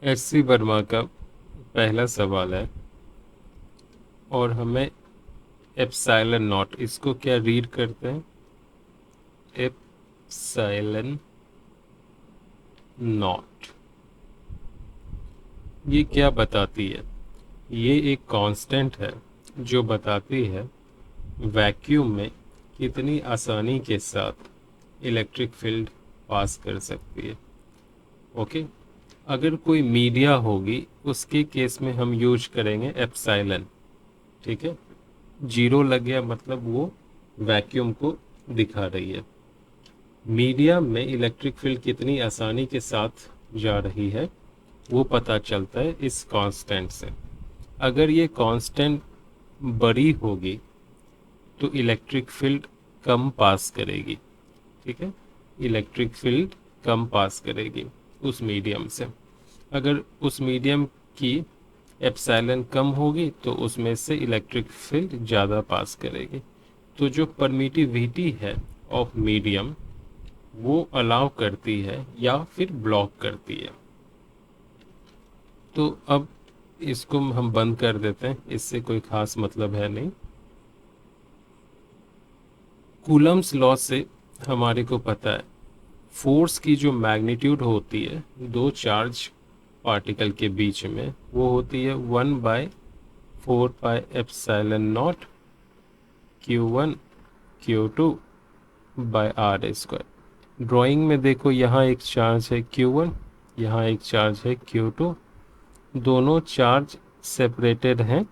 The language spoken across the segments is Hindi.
एससी वर्मा का पहला सवाल है और हमें एप्सिलॉन नॉट, इसको क्या रीड करते हैं? एप्सिलॉन नॉट ये क्या बताती है? ये एक कांस्टेंट है जो बताती है वैक्यूम में कितनी आसानी के साथ इलेक्ट्रिक फील्ड पास कर सकती है। ओके, अगर कोई मीडिया होगी उसके केस में हम यूज करेंगे एप्सिलॉन। ठीक है, जीरो लग गया मतलब वो वैक्यूम को दिखा रही है। मीडियम में इलेक्ट्रिक फील्ड कितनी आसानी के साथ जा रही है वो पता चलता है इस कांस्टेंट से। अगर ये कांस्टेंट बड़ी होगी तो इलेक्ट्रिक फील्ड कम पास करेगी। ठीक है, इलेक्ट्रिक फील्ड कम पास करेगी उस मीडियम से। अगर उस मीडियम की एप्सिलॉन कम होगी तो उसमें से इलेक्ट्रिक फील्ड ज़्यादा पास करेगी। तो जो परमिटिविटी है ऑफ मीडियम वो अलाउ करती है या फिर ब्लॉक करती है। तो अब इसको हम बंद कर देते हैं, इससे कोई खास मतलब है नहीं। कूलम्स लॉ से हमारे को पता है फोर्स की जो मैग्नीट्यूड होती है दो चार्ज पार्टिकल के बीच में वो होती है 1/4πε0 Q1 Q2 by r square. Drawing में देखो यहाँ एक चार्ज है Q1, यहाँ एक चार्ज है Q2, दोनों चार्ज सेपरेटेड हैं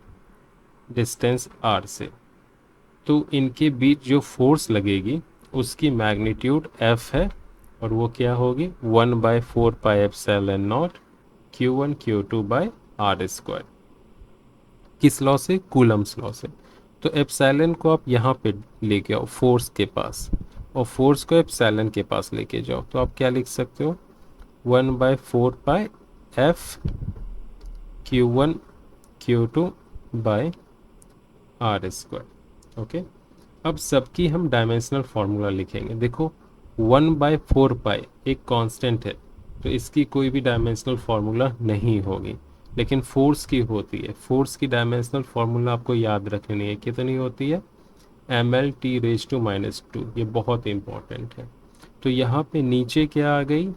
डिस्टेंस r से। तो इनके बीच जो फोर्स लगेगी उसकी मैग्नीट्यूड f है और वो क्या होगी 1/4πε0 Q1 Q2 by r square. किस लॉ से? कूलम्स लॉ से। तो एप्सिलॉन को आप यहाँ पे लेके आओ फोर्स के पास, और फोर्स को एप्सिलॉन के पास लेके जाओ तो आप क्या लिख सकते हो 1/4π(F) Q1 Q2 by r square. Okay, अब सबकी हम डायमेंशनल फार्मूला लिखेंगे। देखो 1/4π एक कांस्टेंट है तो इसकी कोई भी डायमेंशनल फार्मूला नहीं होगी, लेकिन फोर्स की होती है। फोर्स की डायमेंशनल फार्मूला आपको याद रखनी है, कितनी होती है mL(T⁻²), ये बहुत इंपॉर्टेंट है। तो यहाँ पे नीचे क्या आ गई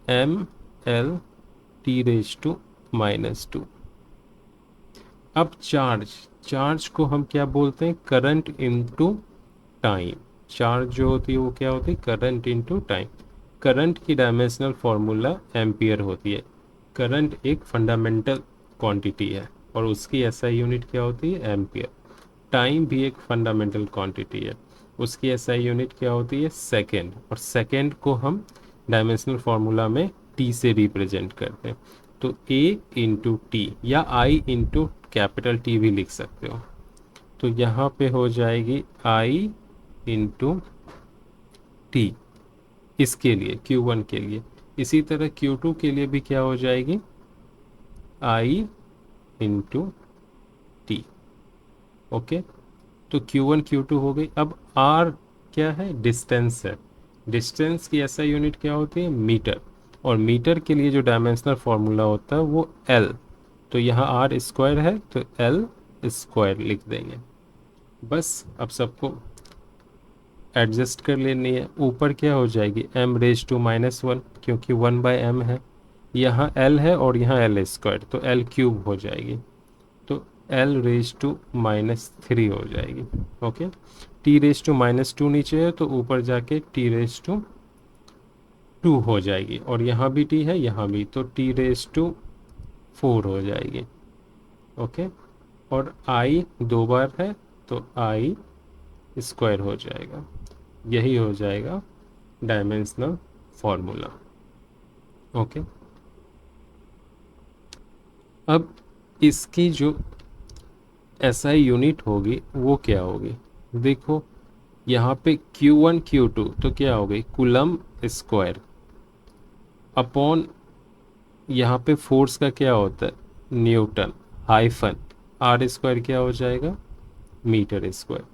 mL(T⁻²). अब चार्ज को हम क्या बोलते हैं? Current into time. चार्ज जो होती है वो क्या होती है? Current into time. करंट की डायमेंशनल फार्मूला एम्पियर होती है। करंट एक फंडामेंटल क्वांटिटी है और उसकी एसआई यूनिट क्या होती है? एम्पियर। टाइम भी एक फंडामेंटल क्वांटिटी है, उसकी एसआई यूनिट क्या होती है? सेकेंड। और सेकेंड को हम डायमेंशनल फार्मूला में टी से रिप्रेजेंट करते हैं। तो ए इंटू टी या आई इंटू कैपिटल टी भी लिख सकते हो। तो यहाँ पे हो जाएगी आई इंटू टी इसके लिए, Q1 के लिए। इसी तरह Q2 के लिए भी क्या हो जाएगी? आई इंटू टी। ओके, तो Q1 Q2 हो गई। अब R क्या है? डिस्टेंस है। डिस्टेंस की ऐसा यूनिट क्या होती है? मीटर। और मीटर के लिए जो डायमेंशनल फार्मूला होता है वो L। तो यहाँ R स्क्वायर है तो L स्क्वायर लिख देंगे। बस अब सबको एडजस्ट कर लेनी है। ऊपर क्या हो जाएगी m⁻⁻1 क्योंकि 1/m है, यहाँ L है और यहाँ L स्क्वायर तो L³ हो जाएगी। तो L⁻³ हो जाएगी। ओके, T⁻² नीचे है तो ऊपर जाके T⁻² हो जाएगी, और यहाँ भी T है यहाँ भी, तो T⁻4 हो जाएगी। ओके, और I दो बार है तो I स्क्वायर हो जाएगा। यही हो जाएगा डायमेंशनल फॉर्मूला। ओके, अब इसकी जो एसआई यूनिट होगी वो क्या होगी? देखो यहाँ पे Q1 Q2 तो क्या हो गई? कूलम स्क्वायर अपॉन यहाँ पे फोर्स का क्या होता है? न्यूटन हाइफन आर स्क्वायर क्या हो जाएगा? Metre square.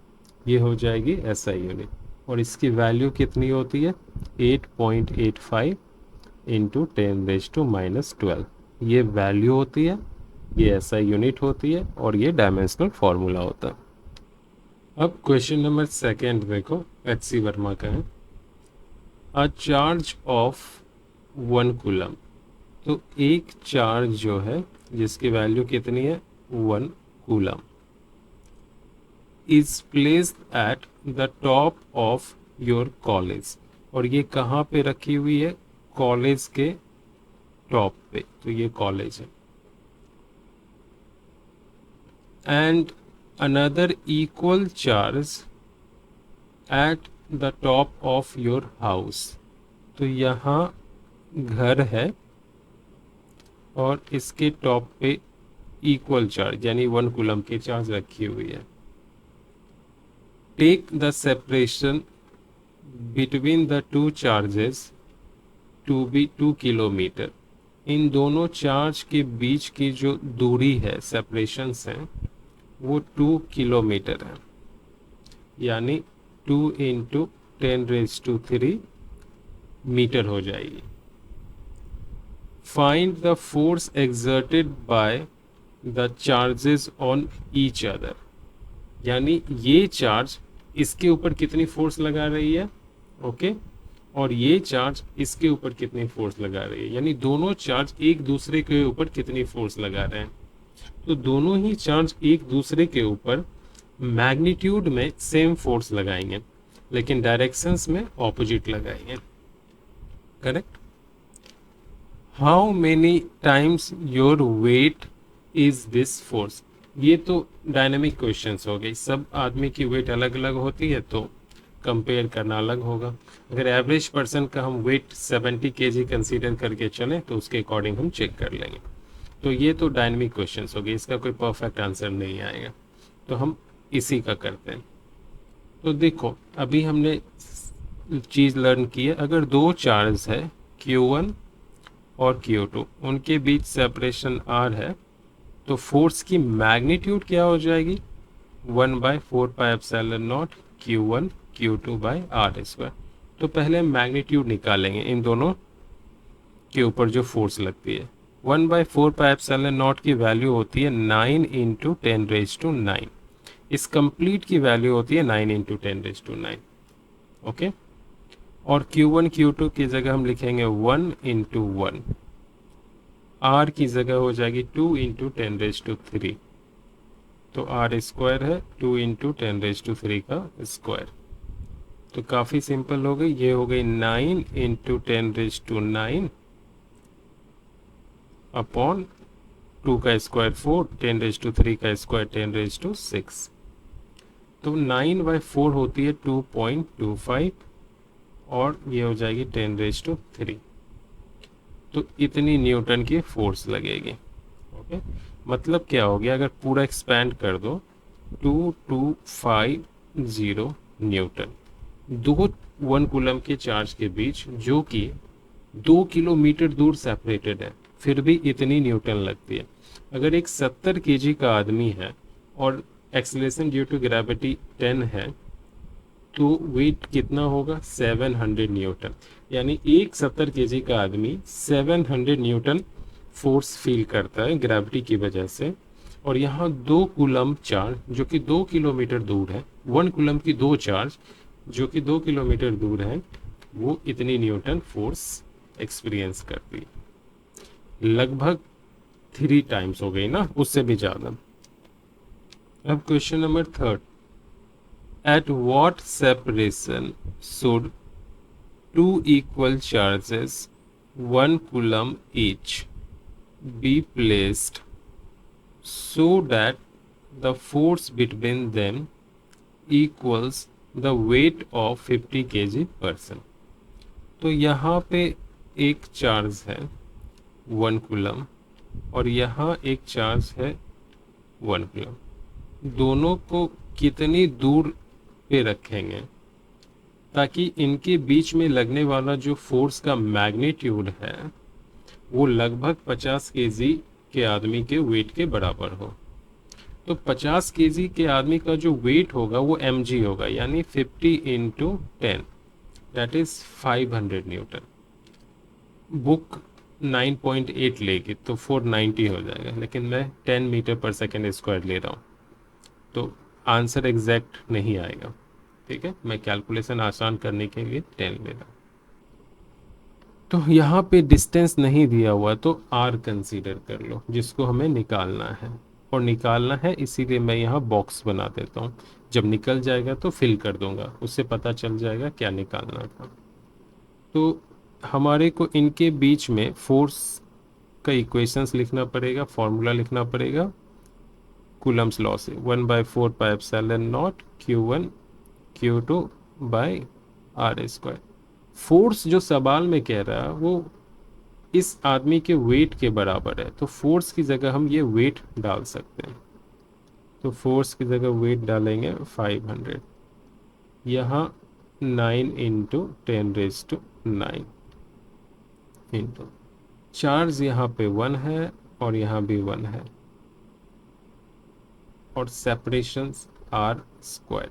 ये हो जाएगी एसआई यूनिट, और इसकी वैल्यू कितनी होती है? 8.85 इंटू 10⁻12। ये वैल्यू होती है, ये SI यूनिट होती है और ये डायमेंशनल फॉर्मूला होता है। अब क्वेश्चन नंबर सेकेंड देखो, HC वर्मा का है। अ चार्ज ऑफ 1 कूलम, तो एक चार्ज जो है जिसकी वैल्यू कितनी है 1 coulomb, is placed at the top of your college, और ये कहाँ पे रखी हुई है, कॉलेज के टॉप पे, तो ये कॉलेज है। And another equal charge at the top of your house, तो यहाँ घर है और इसके टॉप पे इक्वल चार्ज यानी 1 कूलम की चार्ज रखी हुई है। Take the separation between the two charges to be 2 kilometre, इन दोनों चार्ज के बीच की जो दूरी है, सेपरेशंस हैं, वो 2 किलोमीटर है, यानी 2 इंटू 10⁻³ मीटर हो जाएगी। Find the force exerted by the charges on each other, यानी ये चार्ज इसके ऊपर कितनी फोर्स लगा रही है, ओके, और ये चार्ज इसके ऊपर कितनी फोर्स लगा रही है, यानी दोनों चार्ज एक दूसरे के ऊपर कितनी फोर्स लगा रहे हैं। तो दोनों ही चार्ज एक दूसरे के ऊपर मैग्नीट्यूड में सेम फोर्स लगाएंगे, लेकिन डायरेक्शंस में ऑपोजिट लगाएंगे, correct. How many times your weight is this force, ये तो डायनेमिक क्वेश्चंस हो गई, सब आदमी की वेट अलग अलग होती है तो कंपेयर करना अलग होगा। अगर एवरेज पर्सन का हम वेट 70 kg कंसीडर करके चलें तो उसके अकॉर्डिंग हम चेक कर लेंगे। तो ये तो डायनेमिक क्वेश्चंस हो गए, इसका कोई परफेक्ट आंसर नहीं आएगा, तो हम इसी का करते हैं। तो देखो अभी हमने चीज़ लर्न की है, अगर दो चार्ज है Q1 और Q2, उनके बीच सेपरेशन R है, तो फोर्स की मैग्नीट्यूड क्या हो जाएगी 1/4πε0 Q1 Q2/R²। तो पहले हम मैग्नीट्यूड निकालेंगे इन दोनों के ऊपर जो फोर्स लगती है। 1/4πε0 की वैल्यू होती है 9 इंटू 10⁻⁹। इस कंप्लीट की वैल्यू होती है 9 इंटू 10⁻⁹, ओके। और Q1 Q2 की जगह हम लिखेंगे 1 इंटू 1, R की जगह हो जाएगी 2 इंटू 10⁻⁵, तो R² है 2 इंटू 10⁻³ का स्क्वायर। तो काफ़ी सिंपल हो गई, ये हो गई 9 इंटू 10⁻⁹ अपॉन 2 का स्क्वायर 4, 10⁻³ का स्क्वायर 10⁻⁶। तो 9/4 होती है 2.25 और ये हो जाएगी 10⁻⁵। तो इतनी न्यूटन की फोर्स लगेगी, ओके। मतलब क्या हो गया, अगर पूरा एक्सपैंड कर दो 2250 न्यूटन, दो 1 कूलम के चार्ज के बीच जो कि 2 किलोमीटर दूर सेपरेटेड है, फिर भी इतनी न्यूटन लगती है। अगर एक 70 kg का आदमी है और एक्सेलरेशन ड्यू टू ग्रेविटी 10 है, तो वेट कितना होगा 700 न्यूटन, यानी एक 70 kg का आदमी 700 न्यूटन फोर्स फील करता है ग्रेविटी की वजह से। और यहाँ 2 कूलम चार्ज जो कि 2 किलोमीटर दूर है, 1 कूलम की 2 चार्ज जो कि 2 किलोमीटर दूर है, वो इतनी न्यूटन फोर्स एक्सपीरियंस करती है। लगभग 3 टाइम्स हो गई ना, उससे भी ज़्यादा। अब question number 3, at what separation should two equal charges 1 coulomb each be placed so that the force between them equals the weight of 50 kg person। तो यहाँ पे एक चार्ज है 1 कूलम और यहाँ एक चार्ज है 1 कूलम, दोनों को कितनी दूर पे रखेंगे ताकि इनके बीच में लगने वाला जो फोर्स का मैग्नीट्यूड है वो लगभग 50 kg के आदमी के वेट के बराबर हो। तो 50 kg के आदमी का जो वेट होगा वो mg होगा, यानी 50 into 10, that is 500 Newton. Book 9.8 लेगी तो 490 हो जाएगा, लेकिन मैं 10 मीटर पर सेकेंड स्क्वायर ले रहा हूँ तो आंसर एग्जैक्ट नहीं आएगा। ठीक है, मैं कैलकुलेशन आसान करने के लिए 10 ले रहा हूँ। तो यहाँ पे डिस्टेंस नहीं दिया हुआ तो r कंसीडर कर लो, जिसको हमें निकालना है, और निकालना है इसीलिए मैं यहाँ बॉक्स बना देता हूँ। जब निकल जाएगा तो फिल कर दूंगा, उससे पता चल जाएगा क्या निकालना था। तो हमारे को इनके बीच में फोर्स का इक्वेशंस लिखना पड़ेगा, फॉर्मूला लिखना पड़ेगा कूलम्स लॉ से, 1/4πε0 Q1 Q2 by r square. Force जो सवाल में कह रहा है वो इस आदमी के वेट के बराबर है, तो फोर्स की जगह हम ये वेट डाल सकते हैं। तो फोर्स की जगह वेट डालेंगे 500, यहाँ 9 × 10⁻⁹ इंटू चार्ज यहाँ पे 1 है और यहाँ भी 1 है, और सेपरेशन r²।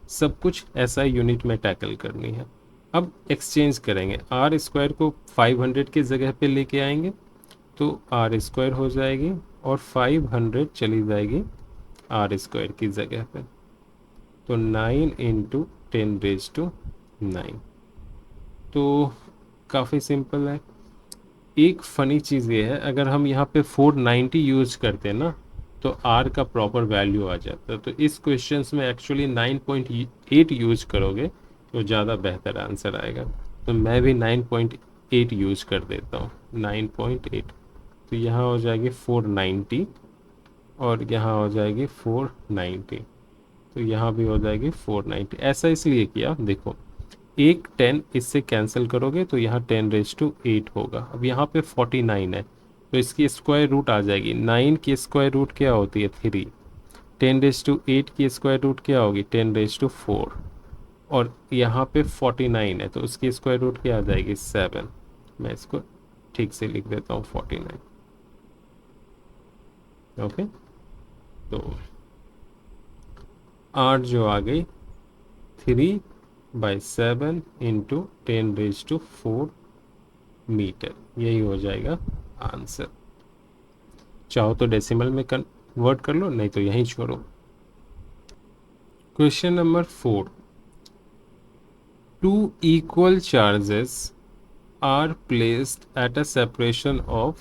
सब कुछ SI यूनिट में टैकल करनी है। अब एक्सचेंज करेंगे, r² को 500 की जगह पे लेके आएंगे तो r² हो जाएगी, और 500 चली जाएगी r² की जगह पे, तो 9 × 10⁻⁹ तो काफ़ी सिंपल है। एक फ़नी चीज़ ये है, अगर हम यहाँ पे 490 यूज़ करते हैं ना तो r का प्रॉपर वैल्यू आ जाता है। तो इस क्वेश्चंस में एक्चुअली 9.8 यूज़ करोगे तो ज़्यादा बेहतर आंसर आएगा। तो मैं भी 9.8 यूज़ कर देता हूँ, 9.8। तो यहाँ हो जाएगी 490 और यहाँ हो जाएगी 490, तो यहाँ भी हो जाएगी 490। ऐसा इसलिए किया, देखो एक 10 इससे कैंसिल करोगे तो यहाँ 10⁸ होगा। अब यहाँ पे 49 है तो इसकी स्क्वायर रूट आ जाएगी, 9 की स्क्वायर रूट क्या होती है 3, 10⁸ की स्क्वायर रूट क्या होगी 10⁴, और यहाँ पे 49 है तो उसकी स्क्वायर रूट क्या आ जाएगी 7। मैं इसको ठीक से लिख देता हूँ 49। ओके, तो r जो आ गई 3/7 × 10⁴ मीटर, यही हो जाएगा आंसर। चाहो तो डेसिमल में कन्वर्ट कर लो, नहीं तो यहीं छोड़ो। Question number 4, 2 equal charges are placed at a separation of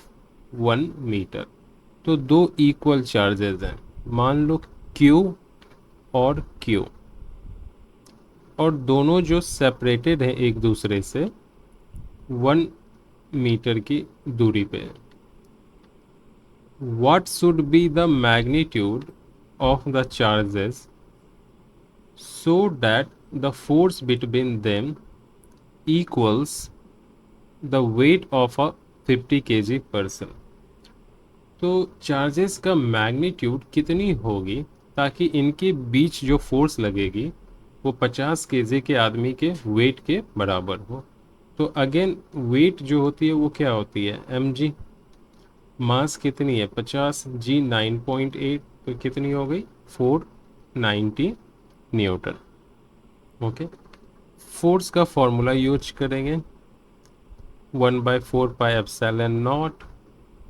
1 metre. तो 2 इक्वल चार्जेस हैं, मान लो Q और Q, और दोनों जो सेपरेटेड है एक दूसरे से 1 मीटर की दूरी पे। What should be the magnitude of the charges so that the force between them equals the weight of a 50 kg person? तो चार्जेस का मैग्नीट्यूड कितनी होगी ताकि इनके बीच जो फोर्स लगेगी वो 50 केजी के आदमी के वेट के बराबर हो। तो अगेन वेट जो होती है वो क्या होती है mg, मास कितनी है 50, g 9.8, तो कितनी हो गई 490 न्यूटन। ओके, फोर्स का फॉर्मूला यूज करेंगे 1/4πε0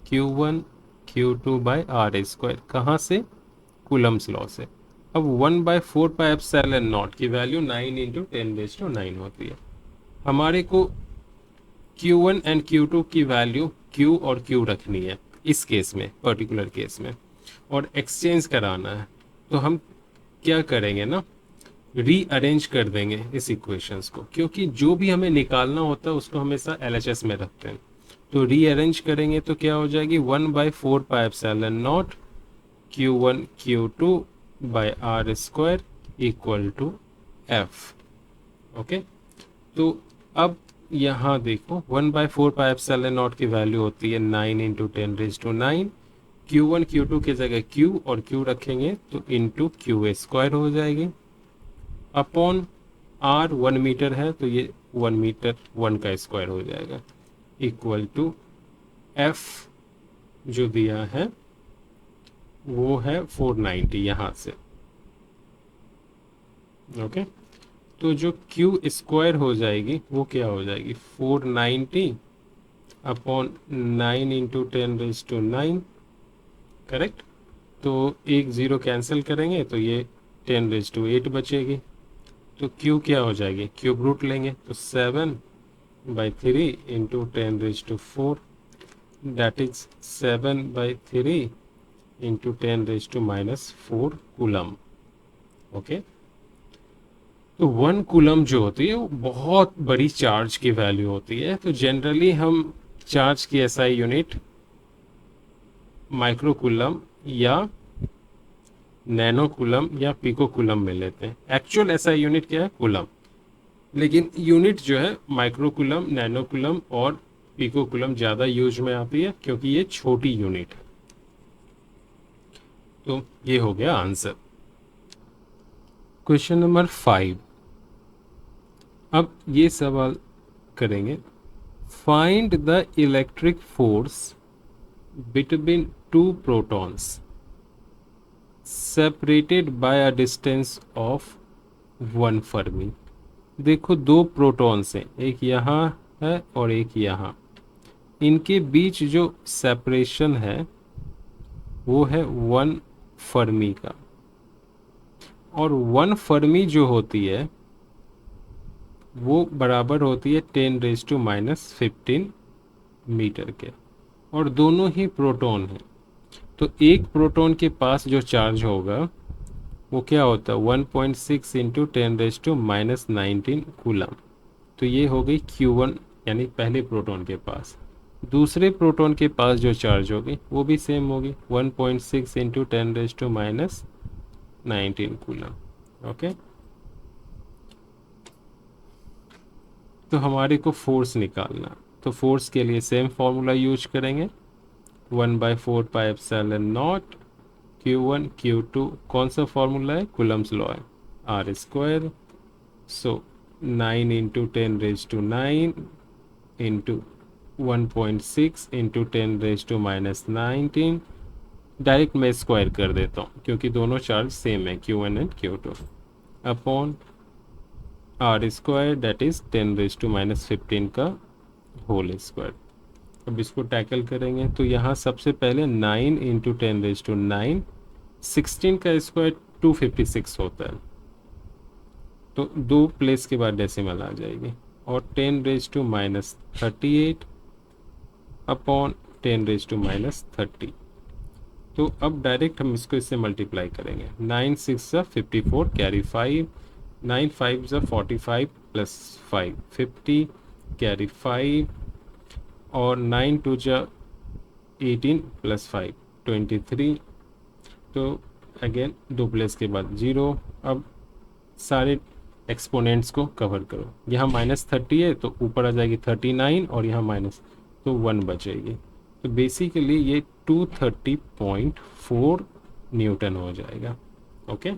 Q1 Q2/r², कहाँ से कूलम्स लॉ से। अब 1/4πε0 की वैल्यू 9 × 10⁻⁹ होती है। हमारे को Q1 एंड Q2 की वैल्यू Q और Q रखनी है इस केस में, पर्टिकुलर केस में, और एक्सचेंज कराना है। तो हम क्या करेंगे ना, रीअरेंज कर देंगे इस इक्वेशंस को, क्योंकि जो भी हमें निकालना होता है उसको हमेशा LHS में रखते हैं। तो रीअरेंज करेंगे तो क्या हो जाएगी 1/4πε0 Q1 Q2/r² equal to F। Okay, तो अब यहाँ देखो 1/4πε0 की वैल्यू होती है 9 × 10⁻⁹। Q1 Q2 की जगह Q और Q रखेंगे तो इंटू Q² हो जाएगी, अपॉन R 1 मीटर है तो ये 1 मीटर 1 का स्क्वायर हो जाएगा, इक्वल टू F जो दिया है वो है 490 यहाँ से। ओके, तो जो Q² हो जाएगी वो क्या हो जाएगी 490 अपॉन 9 इंटू 10⁻⁹, करेक्ट। तो एक ज़ीरो कैंसिल करेंगे तो ये 10⁸ बचेगी। तो क्यू क्या हो जाएगी, क्यूब रूट लेंगे तो 7/3 into 10⁻⁴, that is 7/3 into 10⁻⁴ coulomb. Okay, तो 1 कूलम जो होती है वो बहुत बड़ी चार्ज की वैल्यू होती है। तो जनरली हम चार्ज की एसआई यूनिट माइक्रो कूलम या नैनो कूलम या पिको कूलम में लेते हैं। एक्चुअल एसआई यूनिट क्या है, कूलम, लेकिन यूनिट जो है माइक्रो कूलम, नैनो कूलम और पिको कूलम ज़्यादा यूज में आती है क्योंकि ये छोटी यूनिट है। तो ये हो गया आंसर। क्वेश्चन नंबर 5, अब ये सवाल करेंगे, find the electric force between two protons separated by a distance of 1 Fermi. देखो दो प्रोटॉन्स हैं, एक यहाँ है और एक यहाँ, इनके बीच जो सेपरेशन है वो है 1 फर्मी का, और 1 फर्मी जो होती है वो बराबर होती है 10⁻⁻15 मीटर के, और दोनों ही प्रोटॉन हैं। तो एक प्रोटॉन के पास जो चार्ज होगा वो क्या होता है, 1.6 इंटू 10⁻⁻19 कूलम। तो ये हो गई Q1, यानी पहले प्रोटॉन के पास। दूसरे प्रोटॉन के पास जो चार्ज होगी वो भी सेम होगी, 1.6 इंटू 10⁻⁻19 कूलम। ओके, तो हमारे को फोर्स निकालना, तो फोर्स के लिए सेम फॉर्मूला यूज करेंगे, 1/4πε0 Q1 Q2, कौन सा फॉर्मूला है, कूलम्स लॉ है, R²। सो 9 इंटू 10⁻⁹ इंटू 1.6 इंटू 10⁻⁻19, डायरेक्ट मैं स्क्वायर कर देता हूँ क्योंकि दोनों चार्ज सेम है, Q1 and Q2, upon R², that is 10⁻⁻15 का होल स्क्वायर। अब इसको टैकल करेंगे तो यहाँ सबसे पहले 9 इंटू 10⁻⁹, 16 का स्क्वायर 256 होता है, तो 2 प्लेस के बाद डेसिमल आ जाएगी, और 10⁻38 अपॉन 10⁻30। तो अब डायरेक्ट हम इसको इससे मल्टीप्लाई करेंगे, 9 6 54, कैरी 5, 9 5 45 प्लस 5 50, कैरी 5, और 9 2 18 प्लस 5 23। तो अगेन 2 प्लेस के बाद 0। अब सारे एक्सपोनेंट्स को कवर करो, यहाँ -30 है तो ऊपर आ जाएगी 39, और यहाँ माइनस, तो 1 बचेगी। तो बेसिकली ये 230.4 न्यूटन हो जाएगा। ओके,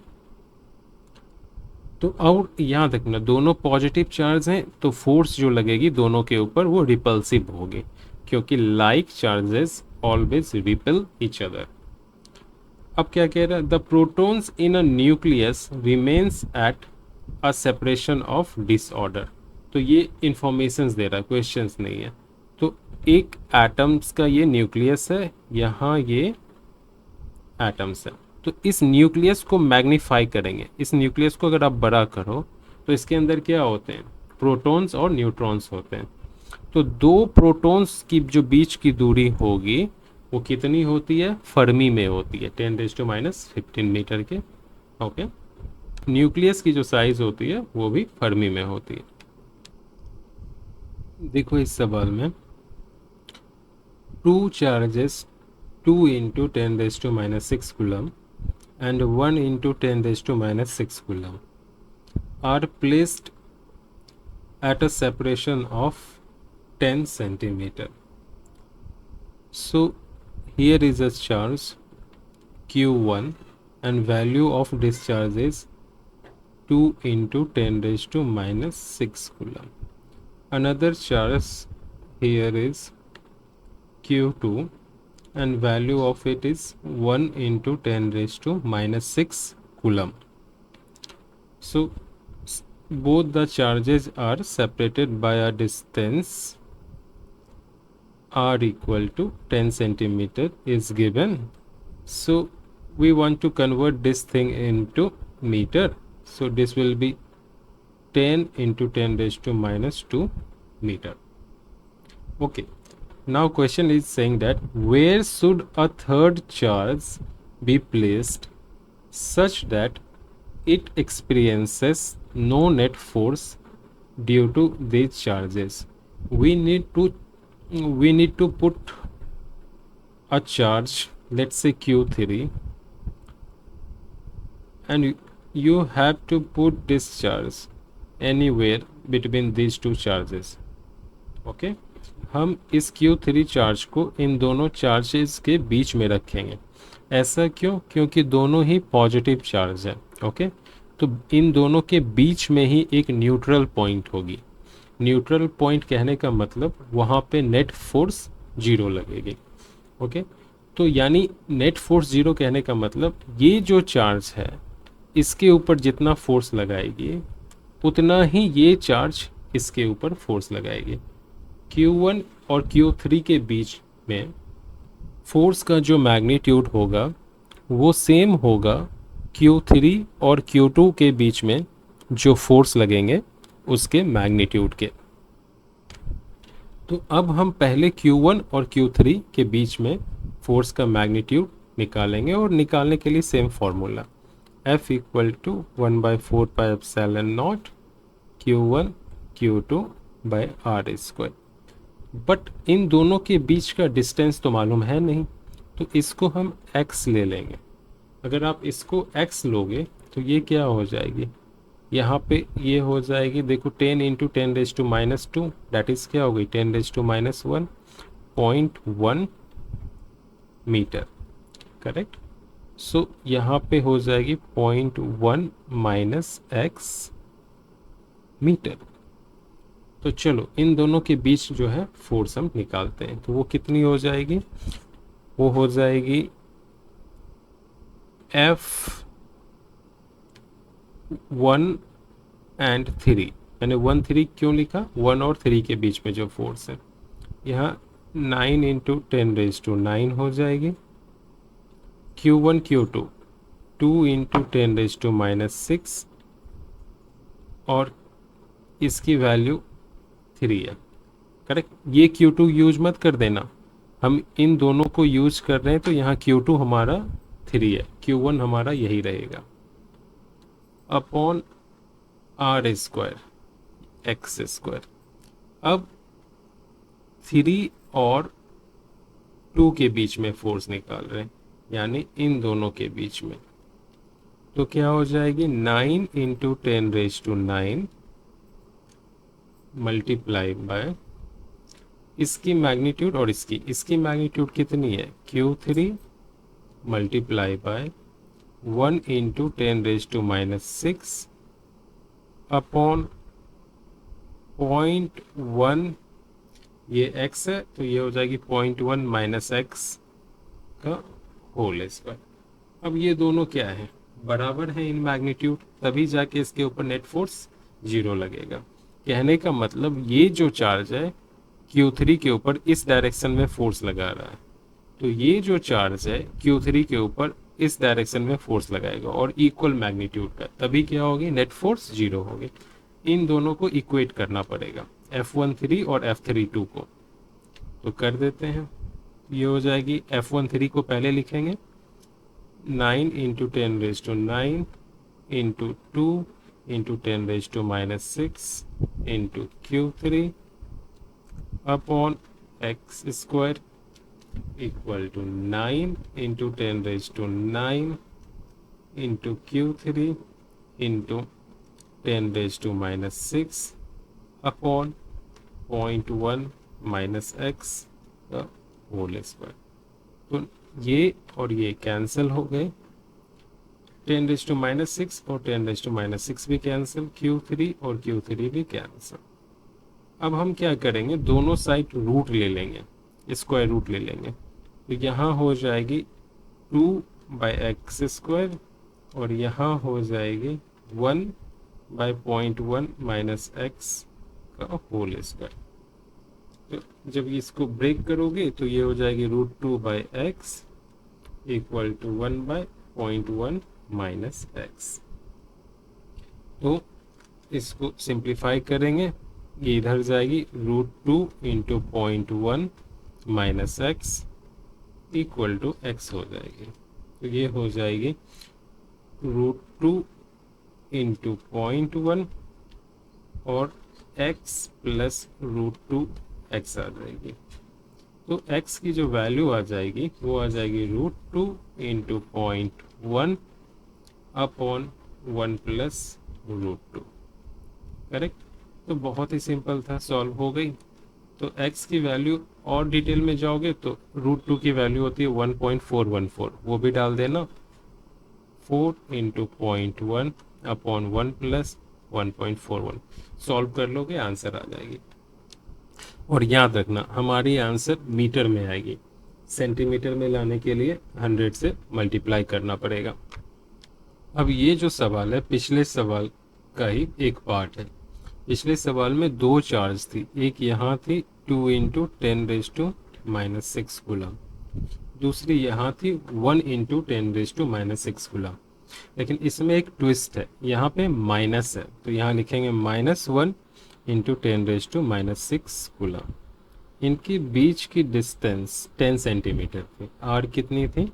तो और यहाँ देखना दोनों पॉजिटिव चार्ज हैं, तो फोर्स जो लगेगी दोनों के ऊपर वो रिपल्सिव होगी, क्योंकि like charges always repel each other. अब क्या कह रहा है, the protons in a nucleus remains at a separation of disorder. तो ये इंफॉर्मेशंस दे रहा है, क्वेश्चंस नहीं है। तो एक एटम्स का ये न्यूक्लियस है, यहाँ ये एटम्स है, तो इस न्यूक्लियस को मैग्नीफाई करेंगे। इस न्यूक्लियस को अगर आप बड़ा करो तो इसके अंदर क्या होते हैं, प्रोटॉन्स और न्यूट्रॉन्स होते हैं। तो दो प्रोटॉन्स की जो बीच की दूरी होगी वो कितनी होती है, फर्मी में होती है, 10⁻⁻15 मीटर के। ओके, न्यूक्लियस की जो साइज होती है वो भी फर्मी में होती है। देखो इस सवाल में two charges 2 into 10⁻⁻6 coulomb and 1 into 10⁻⁻6 coulomb are placed at a separation of 10 centimeter. So here is a charge Q1 and value of discharge is 2 into 10⁻⁻6 coulomb. Another charge here is Q2 and value of it is 1 into 10⁻⁻6 coulomb. So both the charges are separated by a distance r equal to 10 centimeter is given. So we want to convert this thing into meter. So this will be 10 into 10 raised to minus 2 meter. Okay, now question is saying that where should a third charge be placed such that it experiences no net force due to these charges. We need to put a charge, let's say q3, and you have to put this charge anywhere between these two charges. Okay, हम इस Q3 चार्ज को इन दोनों चार्जेस के बीच में रखेंगे. ऐसा क्यों? क्योंकि दोनों ही पॉजिटिव चार्ज है. ओके, तो इन दोनों के बीच में ही एक न्यूट्रल पॉइंट होगी. न्यूट्रल पॉइंट कहने का मतलब वहाँ पे नेट फोर्स जीरो लगेगी. ओके, तो यानी नेट फोर्स जीरो कहने का मतलब ये जो चार्ज है इसके ऊपर जितना फोर्स लगाएगी उतना ही ये चार्ज इसके ऊपर फोर्स लगाएगी. Q1 और Q3 के बीच में फोर्स का जो मैग्नीट्यूड होगा वो सेम होगा Q3 और Q2 के बीच में जो फोर्स लगेंगे उसके मैग्नीट्यूड के. तो अब हम पहले Q1 और Q3 के बीच में फोर्स का मैग्नीट्यूड निकालेंगे और निकालने के लिए same formula F equal to 1/4 pi epsilon not Q1 Q2 by r square. But इन दोनों के बीच का डिस्टेंस तो मालूम है नहीं, तो इसको हम x ले लेंगे. अगर आप इसको x लोगे तो ये क्या हो जाएगी, यहाँ पे ये हो जाएगी, देखो 10 into 10 raise to minus 2, that is क्या हो गई 10 raise to minus 1, 0.1 metre. Correct. So यहाँ पे हो जाएगी 0.1 माइनस x मीटर. तो चलो इन दोनों के बीच जो है फोर्स हम निकालते हैं. तो वो कितनी हो जाएगी, वो हो जाएगी F1 एंड 3. मैंने 1 3 क्यों लिखा, 1 और 3 के बीच में जो फोर्स है, यहाँ 9 इंटू 10 रेज टू 9 हो जाएगी. Q1 Q2 2 into 10 raise to minus 6 और इसकी वैल्यू 3 है. करेक्ट. ये Q2 यूज मत कर देना, हम इन दोनों को यूज कर रहे हैं, तो यहाँ Q2 हमारा 3 है, Q1 हमारा यही रहेगा upon r square x square. अब 3 और 2 के बीच में फोर्स निकाल रहे हैं, यानी इन दोनों के बीच में. तो क्या हो जाएगी 9 into 10 raise to 9 multiply by इसकी मैग्नीट्यूड और इसकी मैग्नीट्यूड कितनी है, Q3 multiply by 1 into 10 raise to minus 6 upon 0.1, ये x है तो ये हो जाएगी 0.1 माइनस एक्स का होल स्क्वायर. अब ये दोनों क्या है, बराबर है इन मैग्नीट्यूड, तभी जाके इसके ऊपर नेट फोर्स जीरो लगेगा. कहने का मतलब ये जो चार्ज है Q3 के ऊपर इस डायरेक्शन में फोर्स लगा रहा है, तो ये जो चार्ज है Q3 के ऊपर इस डायरेक्शन में फोर्स लगाएगा और इक्वल मैग्नीट्यूड का, तभी क्या होगी नेट फोर्स जीरो होगी. इन दोनों को इक्वेट करना पड़ेगा, F13 और F32 को. तो कर देते हैं, ये हो जाएगी F13 को पहले लिखेंगे 9 into 10 raise to 9 into 2 into 10 raise to minus 6 into Q3 upon x square equal to 9 into 10 raise to 9 into Q3 into 10 raise to minus 6 upon 0.1 minus x का होल स्क्वायर. तो ये और ये कैंसिल हो गए, 10 रेज टू माइनस 6 और 10 रेज टू माइनस 6 भी कैंसिल, Q3 और Q3 भी कैंसिल. अब हम क्या करेंगे, दोनों साइड रूट ले लेंगे, स्क्वायर रूट ले लेंगे. तो यहाँ हो जाएगी 2 बाई एक्स स्क्वायर और यहाँ हो जाएगी 1 बाई 0.1 माइनस एक्स का होल स्क्वायर. तो जब इसको ब्रेक करोगे तो ये हो जाएगी √2/x equal to 1/0.1 minus x. तो इसको सिंप्लीफाई करेंगे, ये इधर जाएगी √2 into 0.1 minus x equal to x हो जाएगी। तो ये हो जाएगी √2 इंटू 0.1 और x प्लस √2 एक्स आ जाएगी। तो x की जो वैल्यू आ जाएगी वो आ जाएगी √2 इंटू 0.1 अपॉन 1 प्लस √2। करेक्ट। तो बहुत ही सिंपल था, सॉल्व हो गई। तो x की वैल्यू और डिटेल में जाओगे तो √2 की वैल्यू होती है 1.414, वो भी डाल देना। 4 इंटू 0.1 अपॉन 1 प्लस 1.41 सॉल्व कर लोगे, आंसर आ जाएगी। और याद रखना हमारी आंसर मीटर में आएगी, सेंटीमीटर में लाने के लिए 100 से मल्टीप्लाई करना पड़ेगा। अब ये जो सवाल है पिछले सवाल का ही एक पार्ट है। पिछले सवाल में दो चार्ज थी, एक यहाँ थी 2 इंटू 10⁻⁻6 कूलम, दूसरी यहाँ थी 1 इंटू 10⁻⁻6 कूलम। लेकिन इसमें एक ट्विस्ट है, यहाँ पे माइनस है, तो यहाँ लिखेंगे -1 इंटू 10⁻⁻6 कूलम। इनकी बीच की डिस्टेंस 10 सेंटीमीटर थी, आर कितनी थी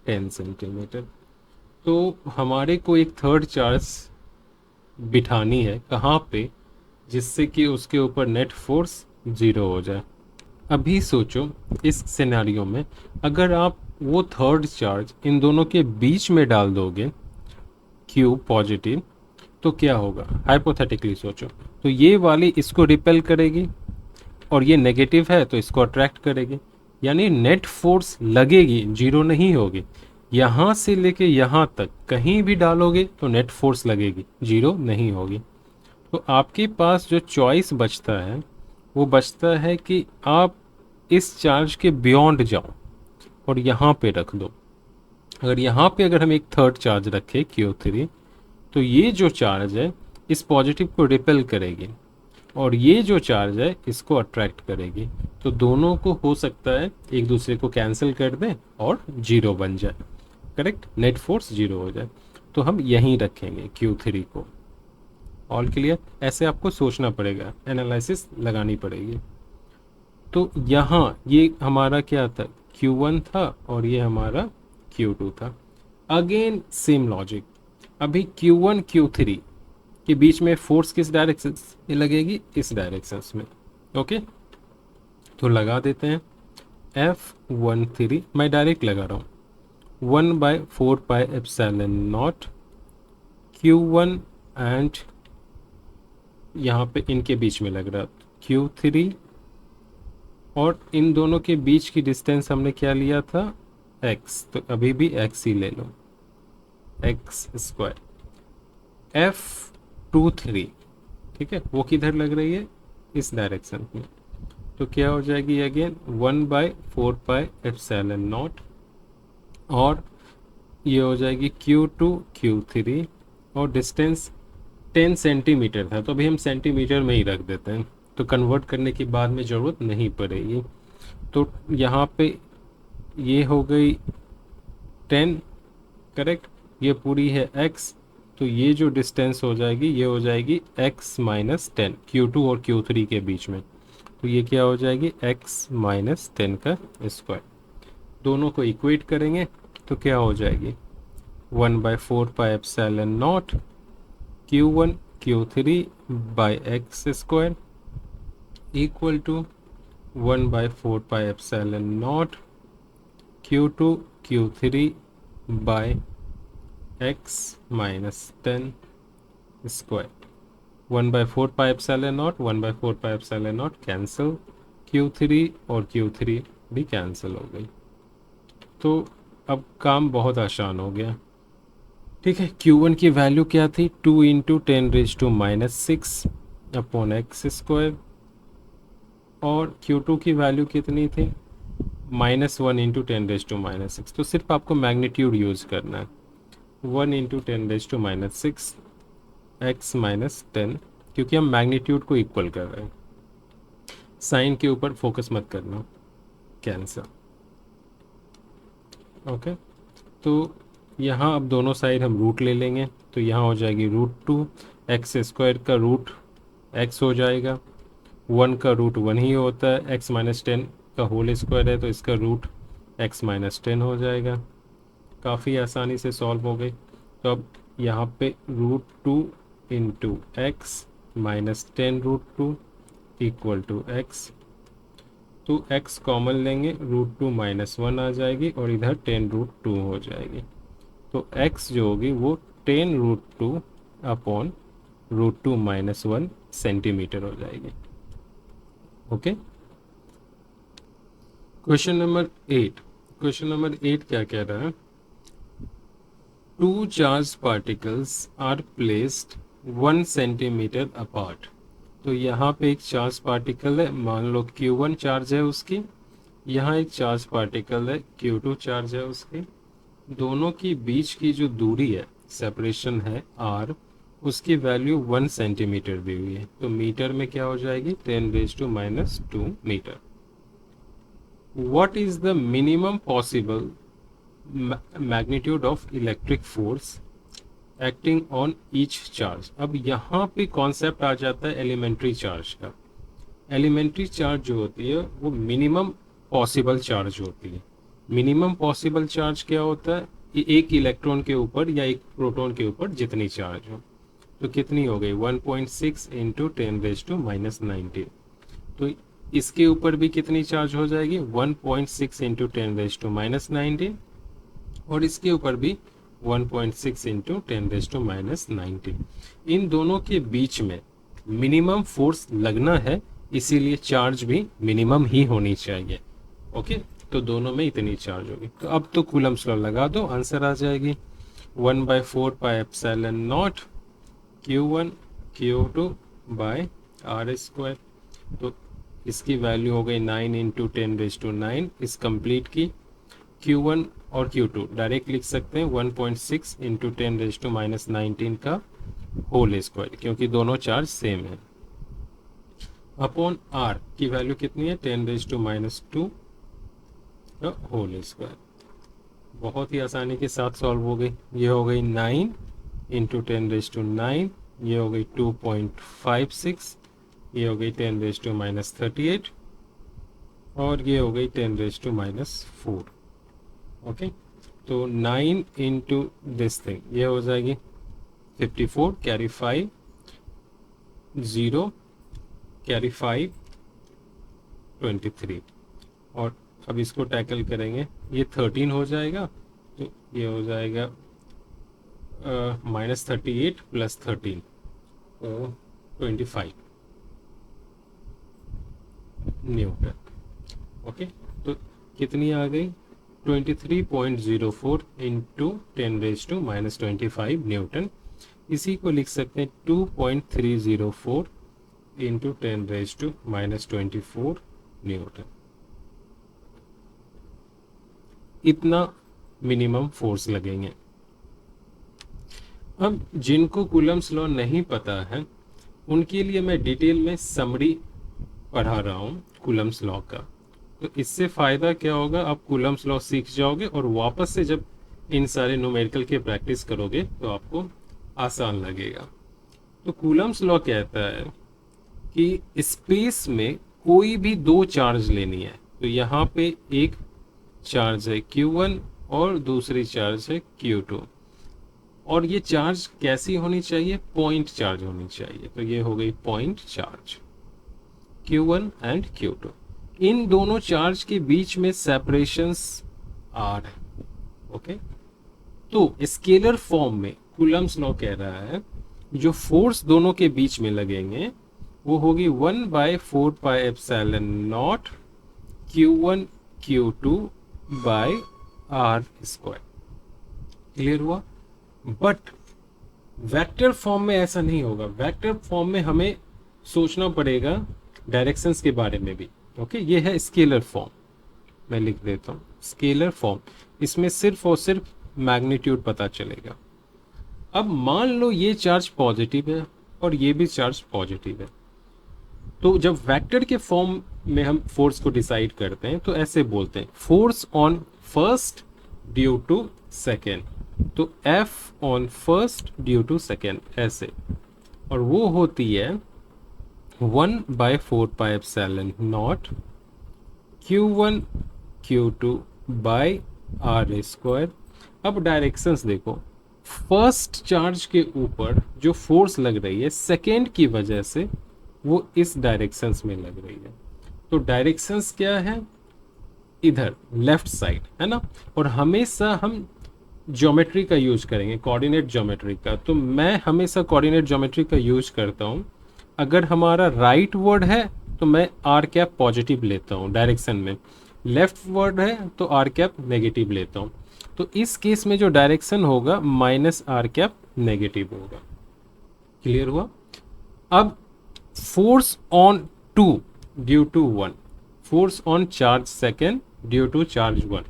10 सेंटीमीटर। तो हमारे को एक थर्ड चार्ज बिठानी है कहाँ पे, जिससे कि उसके ऊपर नेट फोर्स 0 हो जाए। अभी सोचो इस सिनेरियो में अगर आप वो थर्ड चार्ज इन दोनों के बीच में डाल दोगे Q पॉजिटिव, तो क्या होगा, हाइपोथेटिकली सोचो। तो ये वाली इसको रिपेल करेगी और ये नेगेटिव है तो इसको अट्रैक्ट करेगी, यानी नेट फोर्स लगेगी, 0 नहीं होगी। यहाँ से लेके यहाँ तक कहीं भी डालोगे तो नेट फोर्स लगेगी, 0 नहीं होगी। तो आपके पास जो चॉइस बचता है वो बचता है कि आप इस चार्ज के बियॉन्ड जाओ और यहाँ पे रख दो। अगर यहाँ पे अगर हम एक थर्ड चार्ज रखें Q3, तो ये जो चार्ज है इस पॉजिटिव को रिपेल करेगी और ये जो चार्ज है इसको अट्रैक्ट करेगी। तो दोनों को हो सकता है एक दूसरे को कैंसिल कर दें और 0 बन जाए। करेक्ट, नेट फोर्स 0 हो जाए। तो हम यहीं रखेंगे Q3 को। All clear? ऐसे आपको सोचना पड़ेगा, एनालिसिस लगानी पड़ेगी। तो यहाँ ये हमारा क्या था, Q1 था और ये हमारा Q2 था। अगेन सेम लॉजिक, अभी Q1 Q3 के बीच में फोर्स किस डायरेक्शन में लगेगी, इस डायरेक्शन में। ओके, तो लगा देते हैं F13, मैं डायरेक्ट लगा रहा हूँ, 1/4πε0 Q1 एंड यहाँ पे इनके बीच में लग रहा Q3, और इन दोनों के बीच की डिस्टेंस हमने क्या लिया था, x, तो अभी भी x ही ले लो, x²। F23, ठीक है, वो किधर लग रही है, इस डायरेक्शन में। तो क्या हो जाएगी अगेन 1/4πε0 और ये हो जाएगी Q2 Q3 और डिस्टेंस 10 सेंटीमीटर था, तो अभी हम सेंटीमीटर में ही रख देते हैं, तो कन्वर्ट करने की बाद में ज़रूरत नहीं पड़ेगी। तो यहाँ पे ये हो गई 10, करेक्ट, ये पूरी है x, तो ये जो डिस्टेंस हो जाएगी ये हो जाएगी x - 10 Q2 और Q3 के बीच में। तो ये क्या हो जाएगी x - 10 का स्क्वायर। दोनों को इक्वेट करेंगे तो क्या हो जाएगी 1/4πε0 Q1 Q3 by x² equal to 1/4πε0 Q2 Q3 by x - 10 square. 1/4πε0 1/4πε0 cancel, Q3 और Q3 भी कैंसिल हो गई। तो अब काम बहुत आसान हो गया। ठीक है, Q1 की वैल्यू क्या थी, 2 इंटू 10⁻⁻6 अपॉन x², और Q2 की वैल्यू कितनी थी, -1 इंटू 10⁻⁻6। तो सिर्फ आपको मैग्नीट्यूड यूज़ करना है, 1 इंटू 10⁻⁻6 x - 10, क्योंकि हम मैग्नीट्यूड को इक्वल कर रहे हैं। साइन के ऊपर फोकस मत करना, कैंसर। ओके, तो यहाँ अब दोनों साइड हम रूट ले लेंगे, तो यहाँ हो जाएगी √2, एक्स स्क्वायर का रूट एक्स हो जाएगा, 1 का रूट 1 ही होता है, x-10 का होल स्क्वायर है तो इसका रूट x-10 हो जाएगा। काफ़ी आसानी से सॉल्व हो गई। तो अब यहाँ पे √2 into x-10√2 equal to x, तो x कॉमन लेंगे, √2 -1 आ जाएगी और इधर 10√2 हो जाएगी। तो x जो होगी वो 10√2 अपॉन √2 -1 सेंटीमीटर हो जाएगी। Okay, question number 8। Question number 8 क्या कह रहा है? 2 charge particles are placed 1 centimetre apart. तो यहाँ पे एक चार्ज पार्टिकल है, मान लो Q1 चार्ज है उसकी, यहाँ एक चार्ज पार्टिकल है Q2 चार्ज है उसकी। दोनों की बीच की जो दूरी है, सेपरेशन है r, उसकी वैल्यू 1 सेंटीमीटर दी हुई है। तो मीटर में क्या हो जाएगी? 10⁻² metre. What is the minimum possible magnitude of electric force acting on each charge. अब यहाँ पे कॉन्सेप्ट आ जाता है एलिमेंट्री चार्ज का। एलिमेंट्री चार्ज जो होती है वो मिनिमम पॉसिबल चार्ज होती है। मिनिमम पॉसिबल चार्ज क्या होता है? कि एक इलेक्ट्रॉन के ऊपर या एक प्रोटॉन के ऊपर जितनी चार्ज हो। तो कितनी हो गई? 1.6 इंटू 10⁻⁹। तो इसके ऊपर भी कितनी चार्ज हो जाएगी? 1.6 इंटू 10⁻⁹, और इसके ऊपर भी 1.6 इंटू 10⁻⁹। इन दोनों के बीच में मिनिमम फोर्स लगना है, इसीलिए चार्ज भी मिनिमम ही होनी चाहिए। ओके, तो दोनों में इतनी चार्ज होगी। तो अब तो कूलम्स लॉ लगा दो, आंसर आ जाएगी 1/4πε0 Q1 Q2 बाय r²। तो इसकी वैल्यू हो गई 9 इंटू 10⁻⁹ इस कंप्लीट की। Q1 और Q2 डायरेक्ट लिख सकते हैं 1.6 इंटू 10⁻⁹ का होल स्क्वायर, क्योंकि दोनों चार्ज सेम है, अपॉन r की वैल्यू कितनी है? 10⁻² का होल स्क्वायर। बहुत ही आसानी के साथ सॉल्व हो गई। ये हो गई 9 इंटू 10⁻⁹, ये हो गई 2.56, ये हो गई 10⁻38, और ये हो गई 10⁻⁴। ओके, तो 9 इंटू दिस थिंग ये हो जाएगी 54, कैरी 5, 0 कैरी 5, 23। और अब इसको टैकल करेंगे, ये 13 हो जाएगा, तो ये हो जाएगा -38 + 13, तो 25 न्यूटन। ओके, तो कितनी आ गई? 23.04 इंटू 10⁻⁻25 न्यूटन। इसी को लिख सकते हैं 2.304 इंटू 10⁻⁻24 न्यूटन। इतना मिनिमम फोर्स लगेंगे। अब जिनको कूलम्स लॉ नहीं पता है उनके लिए मैं डिटेल में समरी पढ़ा रहा हूँ कूलम्स लॉ का। तो इससे फ़ायदा क्या होगा? आप कूलम्स लॉ सीख जाओगे और वापस से जब इन सारे न्यूमेरिकल की प्रैक्टिस करोगे तो आपको आसान लगेगा। तो कूलम्स लॉ कहता है कि स्पेस में कोई भी 2 चार्ज लेनी है। तो यहाँ पे एक चार्ज है Q1 और दूसरी चार्ज है Q2, और ये चार्ज कैसी होनी चाहिए? पॉइंट चार्ज होनी चाहिए। तो ये हो गई point charge Q1 and Q2। इन दोनों चार्ज के बीच में सेपरेशंस r है। ओके, तो स्केलर फॉर्म में कूलम्स लॉ कह रहा है जो फोर्स दोनों के बीच में लगेंगे वो होगी 1/4πε0 Q1 Q2 by r²। Clear हुआ? बट वेक्टर फॉर्म में ऐसा नहीं होगा। वेक्टर फॉर्म में हमें सोचना पड़ेगा डायरेक्शंस के बारे में भी। ओके, ये है स्केलर फॉर्म, मैं लिख देता हूँ स्केलर फॉर्म। इसमें सिर्फ और सिर्फ मैग्नीट्यूड पता चलेगा। अब मान लो ये चार्ज पॉजिटिव है और ये भी चार्ज पॉजिटिव है, तो जब वेक्टर के फॉर्म में हम फोर्स को डिसाइड करते हैं तो ऐसे बोलते हैं, force on first due to second, तो F on first due to second ऐसे, और वो होती है 1/4πε0 Q1 Q2 by r square. अब डायरेक्शंस देखो, फर्स्ट चार्ज के ऊपर जो फोर्स लग रही है सेकेंड की वजह से वो इस डायरेक्शंस में लग रही है, तो डायरेक्शंस क्या है, इधर लेफ्ट साइड है ना। और हमेशा हम ज्योमेट्री का यूज करेंगे, कोऑर्डिनेट ज्योमेट्री का, तो मैं हमेशा कोऑर्डिनेट ज्योमेट्री का यूज करता हूँ। अगर हमारा राइट वर्ड है तो मैं आर कैप पॉजिटिव लेता हूँ डायरेक्शन में, लेफ्ट वर्ड है तो आर कैप नेगेटिव लेता हूँ। तो इस केस में जो डायरेक्शन होगा माइनस आर कैप नेगेटिव होगा। क्लियर हुआ? अब force on 2 due to 1, force on charge second due to charge 1,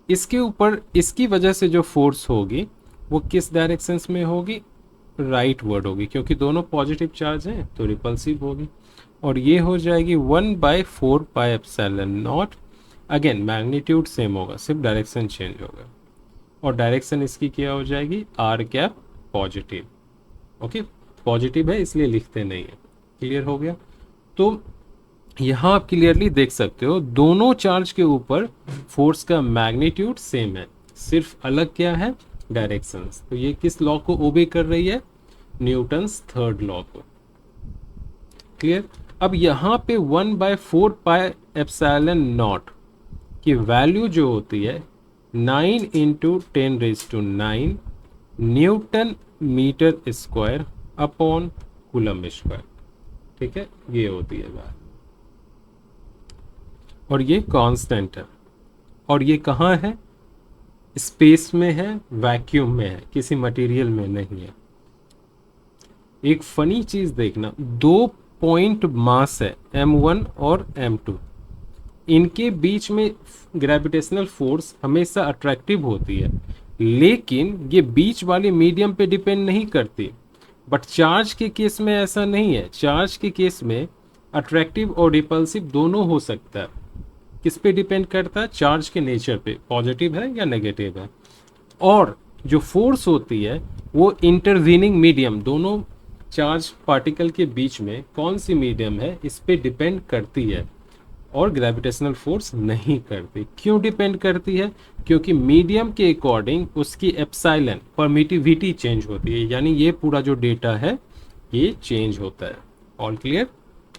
इसके ऊपर इसकी वजह से जो फोर्स होगी वो किस डायरेक्शंस में होगी, राइट वर्ड होगी, क्योंकि दोनों पॉजिटिव चार्ज हैं तो रिपल्सिव होगी। और ये हो जाएगी 1/4πε0, अगेन मैग्नीट्यूड सेम होगा, सिर्फ डायरेक्शन चेंज होगा, और डायरेक्शन इसकी क्या हो जाएगी, r cap positive. Okay, positive है इसलिए लिखते नहीं है। क्लियर हो गया? तो यहाँ आप क्लियरली देख सकते हो दोनों चार्ज के ऊपर फोर्स का मैग्नीट्यूड सेम है, सिर्फ अलग क्या है, डायरेक्शंस। तो ये किस लॉ को ओबे कर रही है, न्यूटन्स थर्ड लॉ को। क्लियर? अब यहाँ पे 1/4πε0 की वैल्यू जो होती है 9 × 10⁻⁹ newton metre square upon coulomb square. ठीक है, ये होती है वैल्यू, और ये कांस्टेंट है, और ये कहाँ है, स्पेस में है, वैक्यूम में है, किसी मटेरियल में नहीं है। एक फनी चीज देखना, 2 पॉइंट मास है m1 और m2, इनके बीच में ग्रेविटेशनल फोर्स हमेशा अट्रैक्टिव होती है, लेकिन ये बीच वाली मीडियम पे डिपेंड नहीं करती। बट चार्ज के केस में ऐसा नहीं है, चार्ज के केस में अट्रैक्टिव और रिपल्सिव दोनों हो सकता है। किस पे डिपेंड करता है, चार्ज के नेचर पे, पॉजिटिव है या नेगेटिव है। और जो फोर्स होती है वो इंटरवीनिंग मीडियम, दोनों चार्ज पार्टिकल के बीच में कौन सी मीडियम है इस पे डिपेंड करती है, और ग्रेविटेशनल फोर्स नहीं करती। क्यों डिपेंड करती है, क्योंकि मीडियम के अकॉर्डिंग उसकी एप्सिलॉन परमिटिविटी चेंज होती है, यानी ये पूरा जो डेटा है ये चेंज होता है। All clear?